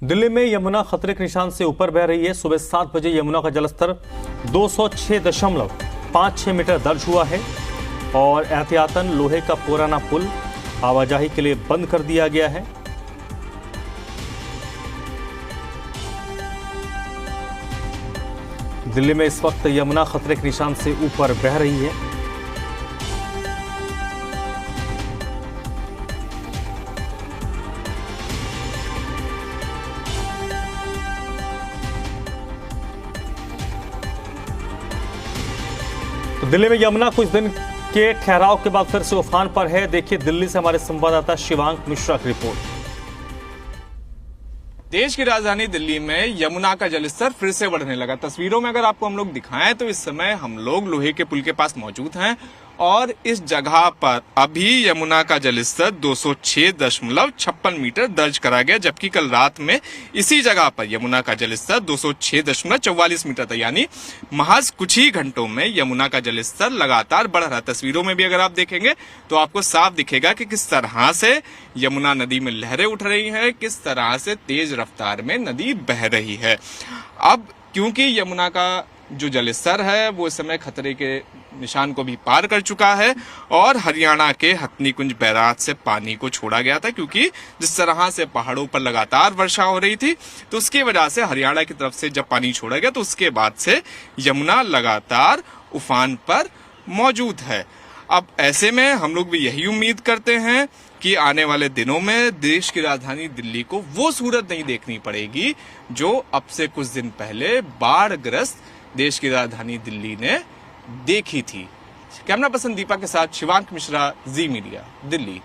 दिल्ली में यमुना खतरे के निशान से ऊपर बह रही है। सुबह 7 बजे यमुना का जलस्तर 206.56 मीटर दर्ज हुआ है और एहतियातन लोहे का पुराना पुल आवाजाही के लिए बंद कर दिया गया है। दिल्ली में इस वक्त यमुना खतरे के निशान से ऊपर बह रही है। तो दिल्ली में यमुना कुछ दिन के ठहराव के बाद फिर से उफान पर है। देखिए दिल्ली से हमारे संवाददाता शिवांक मिश्रा की रिपोर्ट। देश की राजधानी दिल्ली में यमुना का जलस्तर फिर से बढ़ने लगा। तस्वीरों में अगर आपको हम लोग दिखाएं तो इस समय हम लोग लोहे के पुल के पास मौजूद हैं और इस जगह पर अभी यमुना का जलस्तर 206.56 मीटर दर्ज करा गया, जबकि कल रात में इसी जगह पर यमुना का जलस्तर 206.44 मीटर था। यानी महज कुछ ही घंटों में यमुना का जलस्तर लगातार बढ़ रहा है। तस्वीरों में भी अगर आप देखेंगे तो आपको साफ दिखेगा कि किस तरह से यमुना नदी में लहरें उठ रही हैं, किस तरह से तेज रफ्तार में नदी बह रही है। अब क्योंकि यमुना का जो जलस्तर है वो इस समय खतरे के निशान को भी पार कर चुका है और हरियाणा के हथनीकुंज बैराज से पानी को छोड़ा गया था, क्योंकि जिस तरह से पहाड़ों पर लगातार वर्षा हो रही थी तो उसकी वजह से हरियाणा की तरफ से जब पानी छोड़ा गया तो उसके बाद से यमुना लगातार उफान पर मौजूद है। अब ऐसे में हम लोग भी यही उम्मीद करते हैं कि आने वाले दिनों में देश की राजधानी दिल्ली को वो सूरत नहीं देखनी पड़ेगी जो अब से कुछ दिन पहले बाढ़ग्रस्त देश की राजधानी दिल्ली ने देखी थी। कैमरा पर्सन दीपा के साथ शिवांक मिश्रा, जी मीडिया, दिल्ली।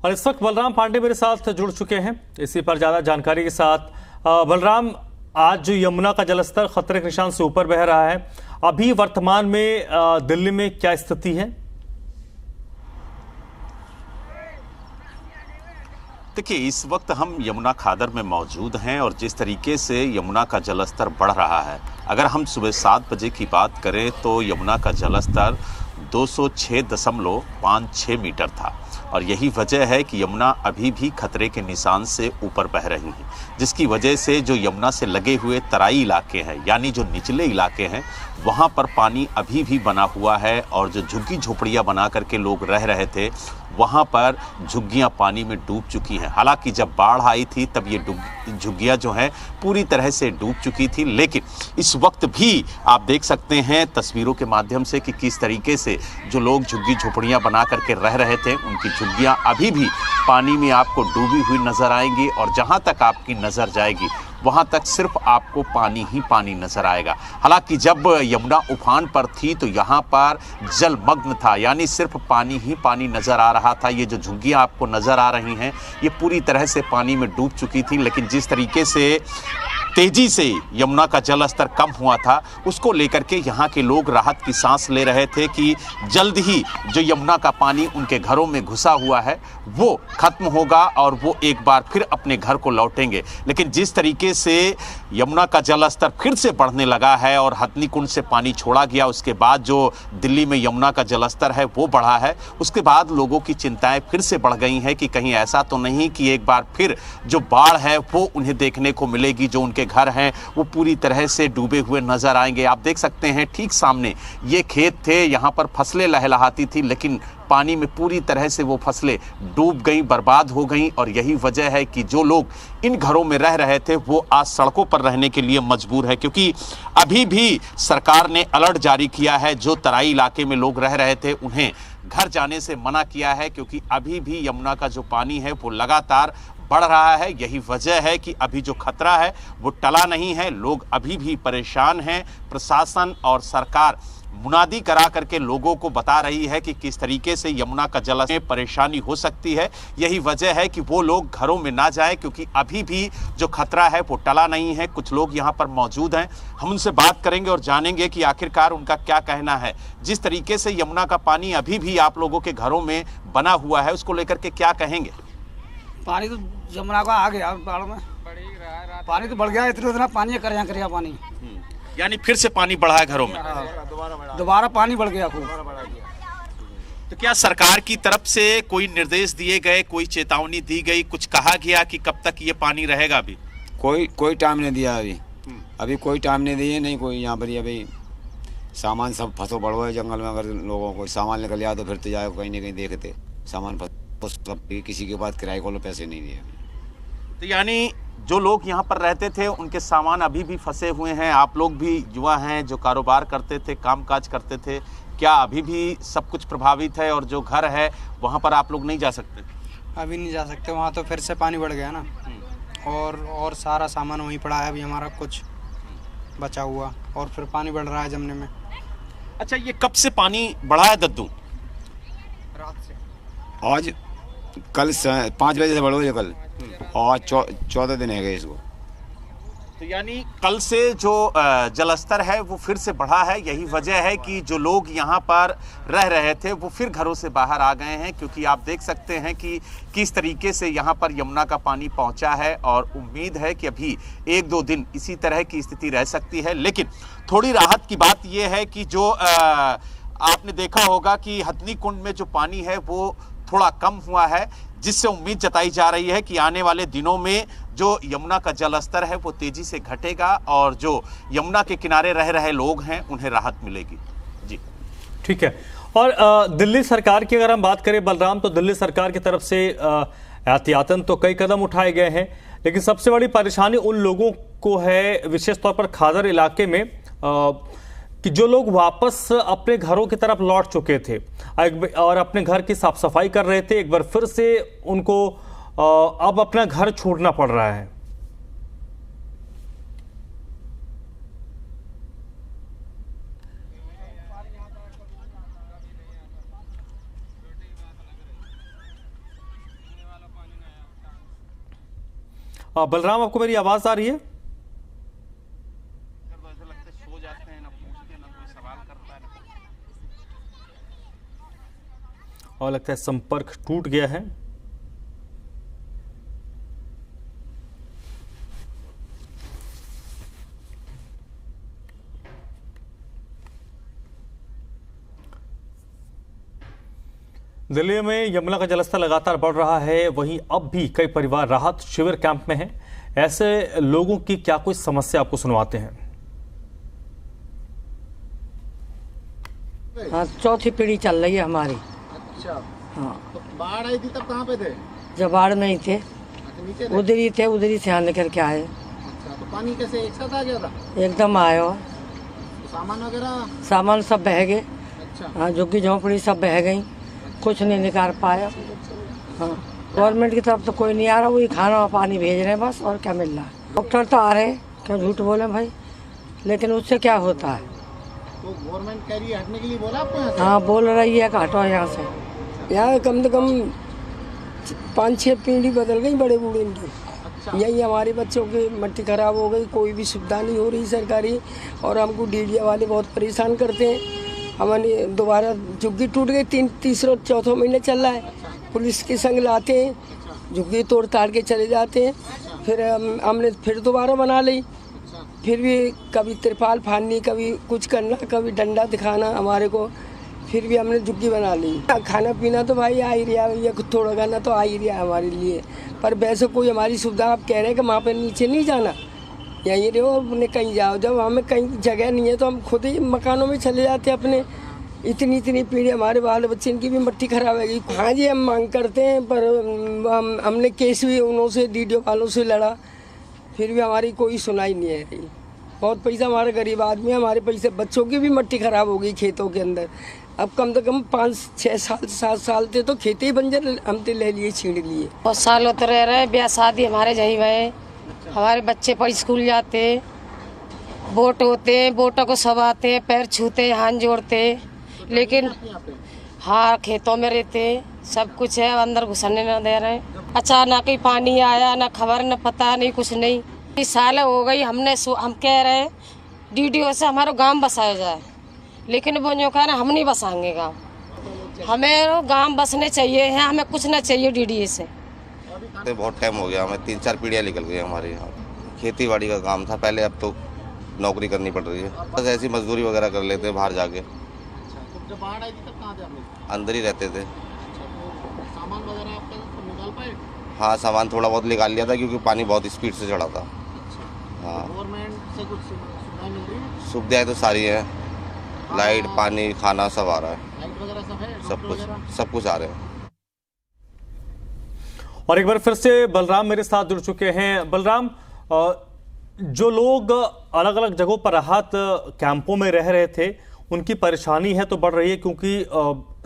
और इस वक्त बलराम पांडे मेरे साथ जुड़ चुके हैं इसी पर ज्यादा जानकारी के साथ। बलराम, आज जो यमुना का जलस्तर खतरे के निशान से ऊपर बह रहा है, अभी वर्तमान में दिल्ली में क्या स्थिति है? देखिए, इस वक्त हम यमुना खादर में मौजूद हैं और जिस तरीके से यमुना का जलस्तर बढ़ रहा है, अगर हम सुबह 7 बजे की बात करें तो यमुना का जलस्तर 206.56 मीटर था और यही वजह है कि यमुना अभी भी खतरे के निशान से ऊपर बह रही है, जिसकी वजह से जो यमुना से लगे हुए तराई इलाके हैं, यानी जो निचले इलाके हैं, वहाँ पर पानी अभी भी बना हुआ है और जो झुग्गी झोपड़ियाँ बना करके लोग रह रहे थे वहाँ पर झुग्गियाँ पानी में डूब चुकी हैं। हालांकि जब बाढ़ आई थी तब ये झुग्गियाँ जो हैं पूरी तरह से डूब चुकी थी, लेकिन इस वक्त भी आप देख सकते हैं तस्वीरों के माध्यम से कि किस तरीके से जो लोग झुग्गी झोपड़ियाँ बना करके रह रहे थे उनकी झुग्गियाँ अभी भी पानी में आपको डूबी हुई नजर आएंगी और जहाँ तक आपकी नज़र जाएगी वहाँ तक सिर्फ आपको पानी ही पानी नजर आएगा। हालांकि जब यमुना उफान पर थी तो यहाँ पर जलमग्न था, यानी सिर्फ पानी ही पानी नजर आ रहा था। ये जो झुग्गियाँ आपको नजर आ रही हैं ये पूरी तरह से पानी में डूब चुकी थी, लेकिन जिस तरीके से तेजी से यमुना का जल स्तर कम हुआ था उसको लेकर के यहाँ के लोग राहत की सांस ले रहे थे कि जल्द ही जो यमुना का पानी उनके घरों में घुसा हुआ है वो खत्म होगा और वो एक बार फिर अपने घर को लौटेंगे। लेकिन जिस तरीके से यमुना का जल स्तर फिर से बढ़ने लगा है और हथनीकुंड से पानी छोड़ा गया, उसके बाद जो दिल्ली में यमुना का जल स्तर है वो बढ़ा है, उसके बाद लोगों की चिंताएं फिर से बढ़ गई हैं कि कहीं ऐसा तो नहीं कि एक बार फिर जो बाढ़ है वो उन्हें देखने को मिलेगी, जो उनके घर हैं वो पूरी तरह से डूबे हुए नजर आएंगे। आप देख सकते हैं ठीक सामने ये खेत थे, यहाँ पर फसलें लहलहाती थी, लेकिन पानी में पूरी तरह से वो फसलें डूब गईं, बर्बाद हो गईं और यही वजह है कि जो लोग इन घरों में रह रहे थे वो आज सड़कों पर रहने के लिए मजबूर है, क्योंकि अभी भी सरकार ने अलर्ट जारी किया है। जो तराई इलाके में लोग रह रहे थे उन्हें घर जाने से मना किया है, क्योंकि अभी भी यमुना का जो पानी है वो लगातार बढ़ रहा है। यही वजह है कि अभी जो खतरा है वो टला नहीं है, लोग अभी भी परेशान हैं। प्रशासन और सरकार मुनादी करा करके लोगों को बता रही है कि किस तरीके से यमुना का जल में परेशानी हो सकती है। यही वजह है कि वो लोग घरों में ना जाएं, क्योंकि अभी भी जो खतरा है वो टला नहीं है। कुछ लोग यहाँ पर मौजूद हैं, हम उनसे बात करेंगे और जानेंगे कि आखिरकार उनका क्या कहना है। जिस तरीके से यमुना का पानी अभी भी आप लोगों के घरों में बना हुआ है उसको लेकर के क्या कहेंगे? पानी तो यमुना का आ गया, बाढ़ में पानी तो बढ़ गया, इतना पानी कर पानी, यानी फिर से पानी बढ़ा है घरों में, दोबारा पानी बढ़ गया खूब। तो क्या सरकार की तरफ से कोई निर्देश दिए गए, कोई चेतावनी दी गई, कुछ कहा गया कि कब तक ये पानी रहेगा? अभी कोई टाइम नहीं दिया। अभी कोई टाइम नहीं दिए, नहीं कोई यहाँ पर। अभी सामान सब फंसो पड़ो है जंगल में। अगर लोगों को सामान निकल जाए तो फिर तो जाए कहीं ना कहीं देखते सामान सब। किसी के पास किराए को पैसे नहीं दिए। तो यानी जो लोग यहाँ पर रहते थे उनके सामान अभी भी फंसे हुए हैं। आप लोग भी युवा हैं जो कारोबार करते थे, कामकाज करते थे, क्या अभी भी सब कुछ प्रभावित है? और जो घर है वहाँ पर आप लोग नहीं जा सकते? अभी नहीं जा सकते, वहाँ तो फिर से पानी बढ़ गया ना। और सारा सामान वहीं पड़ा है अभी हमारा, कुछ बचा हुआ, और फिर पानी बढ़ रहा है जमने में। अच्छा, ये कब से पानी बढ़ा है दद्दू? रात से। आज कल 5 बजे से बढ़ो ये कल, और 14 दिन है गए इसको। तो यानी कल से जो जलस्तर है वो फिर से बढ़ा है। यही वजह है कि जो लोग यहाँ पर रह रहे थे वो फिर घरों से बाहर आ गए हैं, क्योंकि आप देख सकते हैं कि किस तरीके से यहाँ पर यमुना का पानी पहुँचा है। और उम्मीद है कि अभी 1-2 दिन इसी तरह की स्थिति रह सकती है। लेकिन थोड़ी राहत की बात यह है कि जो आपने देखा होगा कि हथनी कुंड में जो पानी है वो थोड़ा कम हुआ है, जिससे उम्मीद जताई जा रही है कि आने वाले दिनों में जो यमुना का जल स्तर है वो तेजी से घटेगा और जो यमुना के किनारे रह रहे लोग हैं उन्हें राहत मिलेगी। जी ठीक है। और दिल्ली सरकार की अगर हम बात करें बलराम, तो दिल्ली सरकार की तरफ से एहतियातन तो कई कदम उठाए गए हैं, लेकिन सबसे बड़ी परेशानी उन लोगों को है, विशेष तौर पर खादर इलाके में, कि जो लोग वापस अपने घरों की तरफ लौट चुके थे और अपने घर की साफ सफाई कर रहे थे, एक बार फिर से उनको अब अपना घर छोड़ना पड़ रहा है। बलराम, आपको मेरी आवाज आ रही है? और लगता है संपर्क टूट गया है। दिल्ली में यमुना का जलस्तर लगातार बढ़ रहा है, वहीं अब भी कई परिवार राहत शिविर कैंप में हैं। ऐसे लोगों की क्या कोई समस्या आपको सुनवाते हैं। हाँ, चौथी पीढ़ी चल रही है हमारी। अच्छा, हाँ। तो बाढ़ आई थी तब कहाँ पे थे? जब बाढ़ में ही थे, नीचे थे? उधर ही थे, उधर ही से यहाँ निकल के आए। अच्छा, तो पानी कैसे एक साथ आ गया था? एकदम आए हो, तो सामान वगैरह? सामान सब बह गए। अच्छा, हाँ, झुग्गी झोंपड़ी सब बह गई, कुछ नहीं निकाल पाया। हाँ, गवर्नमेंट की तरफ तो कोई नहीं आ रहा, वही खाना और पानी भेज रहे हैं बस, और क्या मिल रहा है। डॉक्टर तो आ रहे हैं, क्या झूठ बोले भाई, लेकिन उससे क्या होता है। तो गवर्नमेंट कह रही है हटने के लिए, बोला आपको यहाँ से? हाँ, बोल रही है कि हटो यहाँ से। यहाँ कम से कम 5-6 पीढ़ी बदल गई बड़े बूढ़े की। यही हमारे बच्चों की मट्टी खराब हो गई, कोई भी सुविधा नहीं हो रही सरकारी, और हमको डीडीए वाले बहुत परेशान करते हैं। हमारी दोबारा झुग्गी टूट गई, 3-4 महीने चल रहा है। पुलिस के संग लाते हैं, झुग्गी तोड़ ताड़ के चले जाते हैं। फिर हमने फिर दोबारा बना ली, फिर भी कभी तिरपाल फाड़नी, कभी कुछ करना, कभी डंडा दिखाना हमारे को, फिर भी हमने झुग्गी बना ली। खाना पीना तो भाई आ ही रहा है, थोड़ा गाना तो आ ही रहा है हमारे लिए, पर वैसे कोई हमारी सुविधा आप कह रहे हैं कि वहाँ पे नीचे नहीं जाना, यहीं रहो, अपने कहीं जाओ। जब हमें कहीं जगह नहीं है तो हम खुद ही मकानों में चले जाते हैं अपने। इतनी पीढ़ी हमारे बाल बच्चे, इनकी भी मट्टी खराब है। हाँ जी, हम मांग करते हैं, पर हमने केस भी उन्हों से डीडीओ वालों से लड़ा, फिर भी हमारी कोई सुनाई नहीं है रही। बहुत पैसा, हमारे गरीब आदमी, हमारे पैसे, बच्चों की भी मट्टी खराब हो गई खेतों के अंदर। अब कम से कम 5-6 साल 7 साल थे तो खेती ही बंजर हम तो ले लिए, छीड़ लिए। बहुत साल होते रह रहे, ब्याह शादी हमारे जहीं भये, हमारे बच्चे पर स्कूल जाते, वोट होते हैं, वोटों को सब आते हैं, पैर छूते, हाथ जोड़ते, लेकिन हाँ खेतों में रहते, सब कुछ है, अंदर घुसने न दे रहे। अचानक ही पानी आया, ना खबर न पता, नहीं कुछ नहीं। 20 साल हो गई, हम कह रहे हैं डीडीओ से हमारा गांव बसाया जाए, लेकिन वो जो कह रहे हम नहीं बसाएंगे गांव, हमें गांव बसने चाहिए हैं, हमें कुछ ना चाहिए डीडीओ से। बहुत टाइम हो गया, हमें 3-4 पीढ़ियाँ निकल गई हमारे यहाँ। खेती बाड़ी का काम था पहले, अब तो नौकरी करनी पड़ रही है, बस ऐसी मजदूरी वगैरह कर लेते हैं बाहर जाके। जब बाढ़ आई थी तब कहाँ थे आप लोग? अंदर ही रहते थे। अच्छा, तो सामान वगैरह आपका तो निकाल पाए? हाँ, सामान थोड़ा बहुत निकाल लिया था क्योंकि पानी बहुत स्पीड से चढ़ा था। अच्छा, हाँ, गवर्नमेंट से कुछ सुविधाएं मिल रही है? सुविधाएं तो सारी हैं, लाइट, पानी, खाना सब आ रहा है, लाइट वगैरह सब है? सब कुछ आ रहा है। और एक बार फिर से बलराम मेरे साथ जुड़ चुके हैं। बलराम, जो लोग अलग अलग जगहों पर राहत कैंपों में रह रहे थे, उनकी परेशानी है तो बढ़ रही है क्योंकि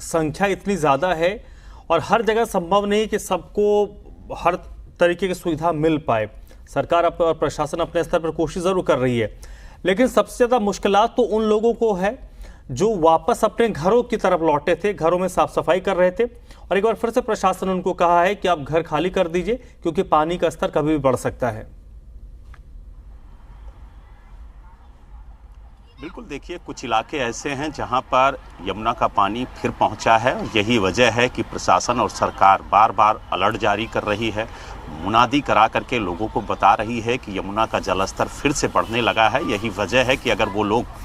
संख्या इतनी ज़्यादा है और हर जगह संभव नहीं कि सबको हर तरीके की सुविधा मिल पाए। सरकार और प्रशासन अपने स्तर पर कोशिश ज़रूर कर रही है, लेकिन सबसे ज़्यादा मुश्किलात तो उन लोगों को है जो वापस अपने घरों की तरफ लौटे थे, घरों में साफ सफाई कर रहे थे। और एक बार फिर से प्रशासन ने उनको कहा है कि आप घर खाली कर दीजिए क्योंकि पानी का स्तर कभी भी बढ़ सकता है। बिल्कुल, देखिए कुछ इलाके ऐसे हैं जहां पर यमुना का पानी फिर पहुंचा है। यही वजह है कि प्रशासन और सरकार बार बार अलर्ट जारी कर रही है, मुनादी करा करके लोगों को बता रही है कि यमुना का जलस्तर फिर से बढ़ने लगा है। यही वजह है कि अगर वो लोग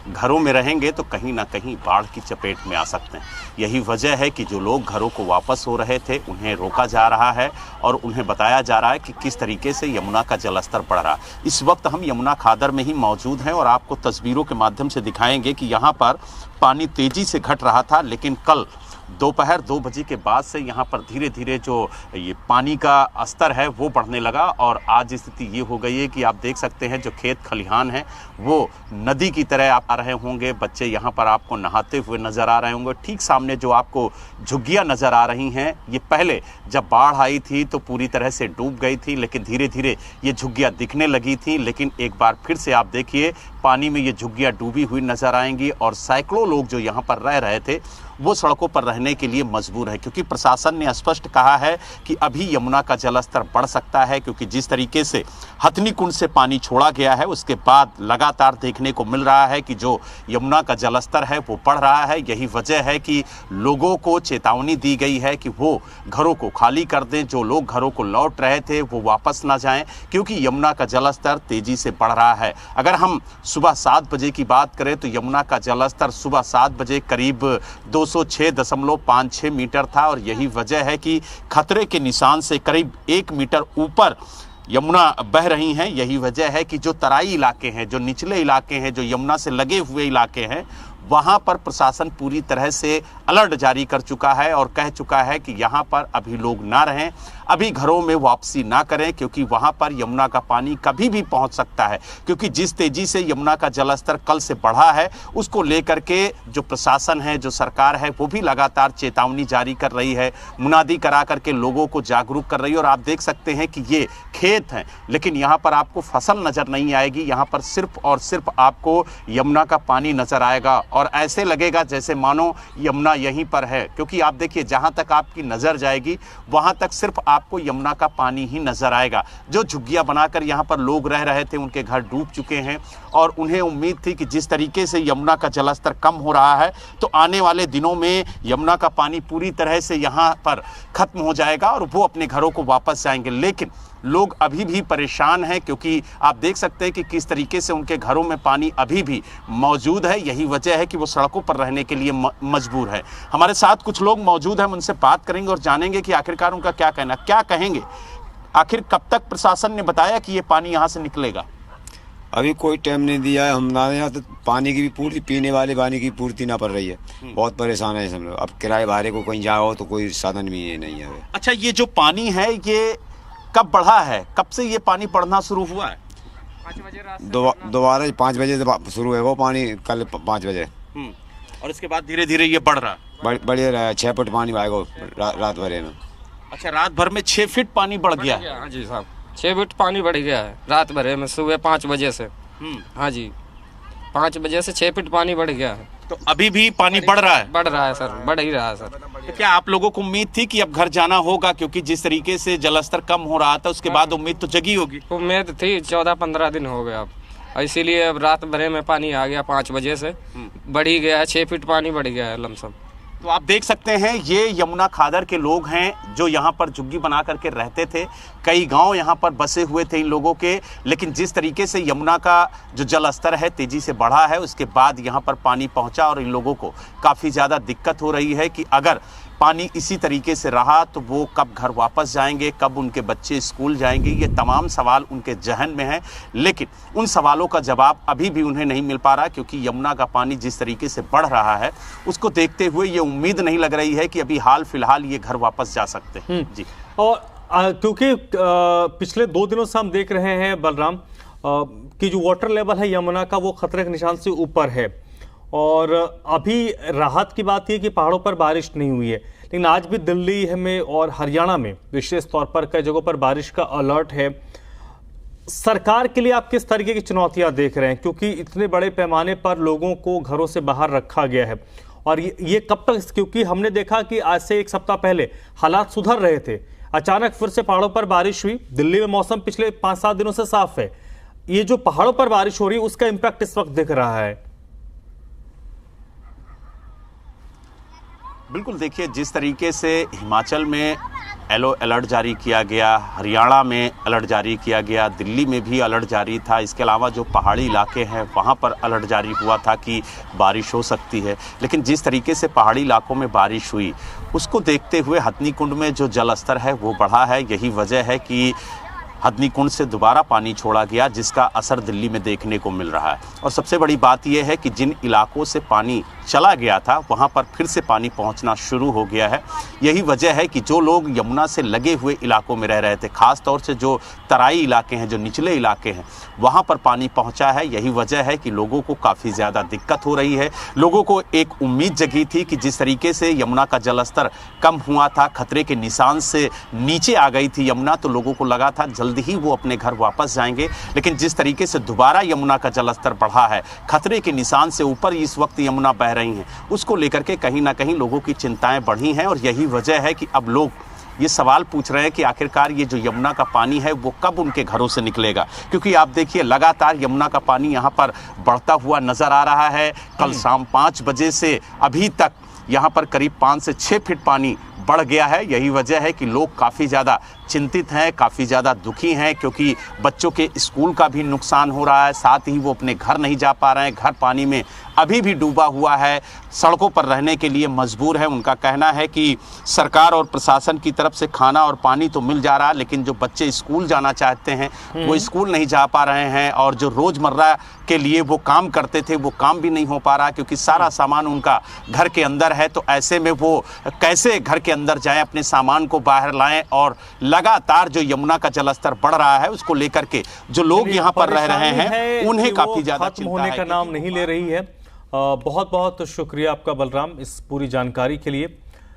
घरों में रहेंगे तो कहीं ना कहीं बाढ़ की चपेट में आ सकते हैं। यही वजह है कि जो लोग घरों को वापस हो रहे थे उन्हें रोका जा रहा है और उन्हें बताया जा रहा है कि किस तरीके से यमुना का जलस्तर बढ़ रहा है। इस वक्त हम यमुना खादर में ही मौजूद हैं और आपको तस्वीरों के माध्यम से दिखाएंगे कि यहाँ पर पानी तेजी से घट रहा था, लेकिन कल दोपहर 2 बजे के बाद से यहाँ पर धीरे धीरे जो ये पानी का स्तर है वो बढ़ने लगा और आज स्थिति ये हो गई है कि आप देख सकते हैं जो खेत खलिहान है वो नदी की तरह आप आ रहे होंगे। बच्चे यहाँ पर आपको नहाते हुए नज़र आ रहे होंगे। ठीक सामने जो आपको झुग्गियाँ नज़र आ रही हैं, ये पहले जब बाढ़ आई थी तो पूरी तरह से डूब गई थी, लेकिन धीरे धीरे ये झुग्गियाँ दिखने लगी थी। लेकिन एक बार फिर से आप देखिए पानी में ये झुग्गियाँ डूबी हुई नज़र आएंगी और सैकड़ों लोग जो यहाँ पर रह रहे थे वो सड़कों पर रहने के लिए मजबूर है, क्योंकि प्रशासन ने स्पष्ट कहा है कि अभी यमुना का जलस्तर बढ़ सकता है, क्योंकि जिस तरीके से हथनी कुंड से पानी छोड़ा गया है उसके बाद लगातार देखने को मिल रहा है कि जो यमुना का जलस्तर है वो बढ़ रहा है। यही वजह है कि लोगों को चेतावनी दी गई है कि वो घरों को खाली कर दें। जो लोग घरों को लौट रहे थे वो वापस ना जाएं, क्योंकि यमुना का जलस्तर तेजी से बढ़ रहा है। अगर हम सुबह 7 बजे की बात करें तो यमुना का जलस्तर सुबह 7 बजे करीब 206.56 मीटर था और यही वजह है कि खतरे के निशान से करीब 1 मीटर ऊपर यमुना बह रही हैं। यही वजह है कि जो तराई इलाके हैं, जो निचले इलाके हैं, जो यमुना से लगे हुए इलाके हैं, वहाँ पर प्रशासन पूरी तरह से अलर्ट जारी कर चुका है और कह चुका है कि यहाँ पर अभी लोग ना रहें, अभी घरों में वापसी ना करें, क्योंकि वहाँ पर यमुना का पानी कभी भी पहुँच सकता है। क्योंकि जिस तेज़ी से यमुना का जलस्तर कल से बढ़ा है उसको लेकर के जो प्रशासन है, जो सरकार है, वो भी लगातार चेतावनी जारी कर रही है, मुनादी करा करके लोगों को जागरूक कर रही है। और आप देख सकते हैं कि ये खेत हैं, लेकिन यहाँ पर आपको फसल नज़र नहीं आएगी, यहाँ पर सिर्फ और सिर्फ आपको यमुना का पानी नज़र आएगा और ऐसे लगेगा जैसे मानो यमुना यहीं पर है। क्योंकि आप देखिए जहाँ तक आपकी नज़र जाएगी वहाँ तक सिर्फ आपको यमुना का पानी ही नज़र आएगा। जो झुग्गियाँ बनाकर यहाँ पर लोग रह रहे थे उनके घर डूब चुके हैं और उन्हें उम्मीद थी कि जिस तरीके से यमुना का जलस्तर कम हो रहा है तो आने वाले दिनों में यमुना का पानी पूरी तरह से यहाँ पर ख़त्म हो जाएगा और वो अपने घरों को वापस जाएंगे। लेकिन लोग अभी भी परेशान हैं, क्योंकि आप देख सकते हैं कि किस तरीके से उनके घरों में पानी अभी भी मौजूद है। यही वजह है कि वो सड़कों पर रहने के लिए मजबूर है। हमारे साथ कुछ लोग मौजूद हैं, उनसे बात करेंगे और जानेंगे कि आखिरकार उनका क्या कहना, क्या कहेंगे। आखिर कब तक प्रशासन ने बताया कि ये पानी यहाँ से निकलेगा? अभी कोई टाइम नहीं दिया है। हमारे यहाँ तो पानी की भी पूर्ति, पीने वाले पानी की पूर्ति ना पड़ रही है। बहुत परेशान है सब लोग। अब किराए भाड़े को कहीं जाओ तो कोई साधन भी नहीं है। अच्छा, ये जो पानी है ये कब बढ़ा है, कब से ये पानी बढ़ना शुरू हुआ है? 5 बजे दोबारा 5 बजे से शुरू है वो पानी, कल 5 बजे। और इसके बाद धीरे धीरे ये बढ़ रहा है, बढ़िया रहा है। 6 फुट पानी आएगा रात भर में। अच्छा, रात भर में 6 फीट पानी बढ़ गया है? हाँ जी साहब, 6 फीट पानी बढ़ गया है रात भर में, सुबह 5 बजे से। हाँ जी, 5 बजे से 6 फीट पानी बढ़ गया है। तो अभी भी पानी बढ़ रहा है? बढ़ रहा है सर, बढ़ ही रहा है सर। तो क्या आप लोगों को उम्मीद थी कि अब घर जाना होगा, क्योंकि जिस तरीके से जलस्तर कम हो रहा था उसके बाद उम्मीद तो जगी होगी? उम्मीद थी, 14-15 दिन हो गए अब, इसीलिए अब रात भरे में पानी आ गया 5 बजे से, बढ़ ही गया है। 6 फीट पानी बढ़ गया है लमसम। तो आप देख सकते हैं ये यमुना खादर के लोग हैं जो यहाँ पर झुग्गी बना करके रहते थे। कई गांव यहाँ पर बसे हुए थे इन लोगों के, लेकिन जिस तरीके से यमुना का जो जल स्तर है तेजी से बढ़ा है, उसके बाद यहाँ पर पानी पहुँचा और इन लोगों को काफ़ी ज़्यादा दिक्कत हो रही है कि अगर पानी इसी तरीके से रहा तो वो कब घर वापस जाएंगे, कब उनके बच्चे स्कूल जाएंगे, ये तमाम सवाल उनके जहन में हैं। लेकिन उन सवालों का जवाब अभी भी उन्हें नहीं मिल पा रहा, क्योंकि यमुना का पानी जिस तरीके से बढ़ रहा है उसको देखते हुए ये उम्मीद नहीं लग रही है कि अभी हाल फिलहाल ये घर वापस जा सकते हैं। जी, और क्योंकि पिछले 2 दिनों से हम देख रहे हैं बलराम कि जो वाटर लेवल है यमुना का वो खतरे के निशान से ऊपर है, और अभी राहत की बात यह कि पहाड़ों पर बारिश नहीं हुई है, लेकिन आज भी दिल्ली में और हरियाणा में विशेष तौर पर कई जगहों पर बारिश का अलर्ट है। सरकार के लिए आप किस तरीके की चुनौतियां देख रहे हैं, क्योंकि इतने बड़े पैमाने पर लोगों को घरों से बाहर रखा गया है, और ये कब तक, क्योंकि हमने देखा कि आज से 1 सप्ताह पहले हालात सुधर रहे थे, अचानक फिर से पहाड़ों पर बारिश हुई। दिल्ली में मौसम पिछले 5-7 दिनों से साफ है, ये जो पहाड़ों पर बारिश हो रही है उसका इंपैक्ट इस वक्त दिख रहा है। बिल्कुल, देखिए जिस तरीके से हिमाचल में येलो अलर्ट जारी किया गया, हरियाणा में अलर्ट जारी किया गया, दिल्ली में भी अलर्ट जारी था, इसके अलावा जो पहाड़ी इलाके हैं वहाँ पर अलर्ट जारी हुआ था कि बारिश हो सकती है, लेकिन जिस तरीके से पहाड़ी इलाकों में बारिश हुई उसको देखते हुए हथनी कुंड में जो जल स्तर है वो बढ़ा है। यही वजह है कि हथनी कुंड से दोबारा पानी छोड़ा गया, जिसका असर दिल्ली में देखने को मिल रहा है। और सबसे बड़ी बात यह है कि जिन इलाकों से पानी चला गया था वहाँ पर फिर से पानी पहुँचना शुरू हो गया है। यही वजह है कि जो लोग यमुना से लगे हुए इलाकों में रह रहे थे, ख़ास तौर से जो तराई इलाके हैं, जो निचले इलाके हैं, वहाँ पर पानी पहुँचा है। यही वजह है कि लोगों को काफ़ी ज़्यादा दिक्कत हो रही है। लोगों को एक उम्मीद जगी थी कि जिस तरीके से यमुना का जलस्तर कम हुआ था, खतरे के निशान से नीचे आ गई थी यमुना, तो लोगों को लगा था जल्द ही वो अपने घर वापस जाएंगे। लेकिन जिस तरीके से दोबारा यमुना का जलस्तर बढ़ा है, खतरे के निशान से ऊपर इस वक्त यमुना बह रही हैं, उसको लेकर के कहीं ना कहीं लोगों की चिंताएं बढ़ी हैं। और यही वजह है कि अब लोग ये सवाल पूछ रहे हैं कि आखिरकार ये जो यमुना का पानी है वो कब उनके घरों से निकलेगा, क्योंकि आप देखिए लगातार यमुना का पानी यहाँ पर बढ़ता हुआ नजर आ रहा है। कल शाम 5 बजे से अभी तक यहाँ पर करीब 5 से 6 फीट पानी बढ़ गया है। यही वजह है कि लोग काफ़ी ज़्यादा चिंतित हैं, काफ़ी ज़्यादा दुखी हैं, क्योंकि बच्चों के स्कूल का भी नुकसान हो रहा है, साथ ही वो अपने घर नहीं जा पा रहे हैं, घर पानी में अभी भी डूबा हुआ है, सड़कों पर रहने के लिए मजबूर है। उनका कहना है कि सरकार और प्रशासन की तरफ से खाना और पानी तो मिल जा रहा है, लेकिन जो बच्चे स्कूल जाना चाहते हैं वो स्कूल नहीं जा पा रहे हैं, और जो रोज़मर्रा के लिए वो काम करते थे वो काम भी नहीं हो पा रहा, क्योंकि सारा सामान उनका घर के अंदर है। तो ऐसे में वो कैसे घर के अंदर जाएं, अपने सामान को बाहर लाएं। और लगातार जो यमुना का जलस्तर बढ़ रहा है उसको लेकर के जो लोग यहाँ पर रह रहे हैं उन्हें काफी ज्यादा चिंता होने का नाम नहीं ले रही है। बहुत बहुत शुक्रिया आपका बलराम इस पूरी जानकारी के लिए।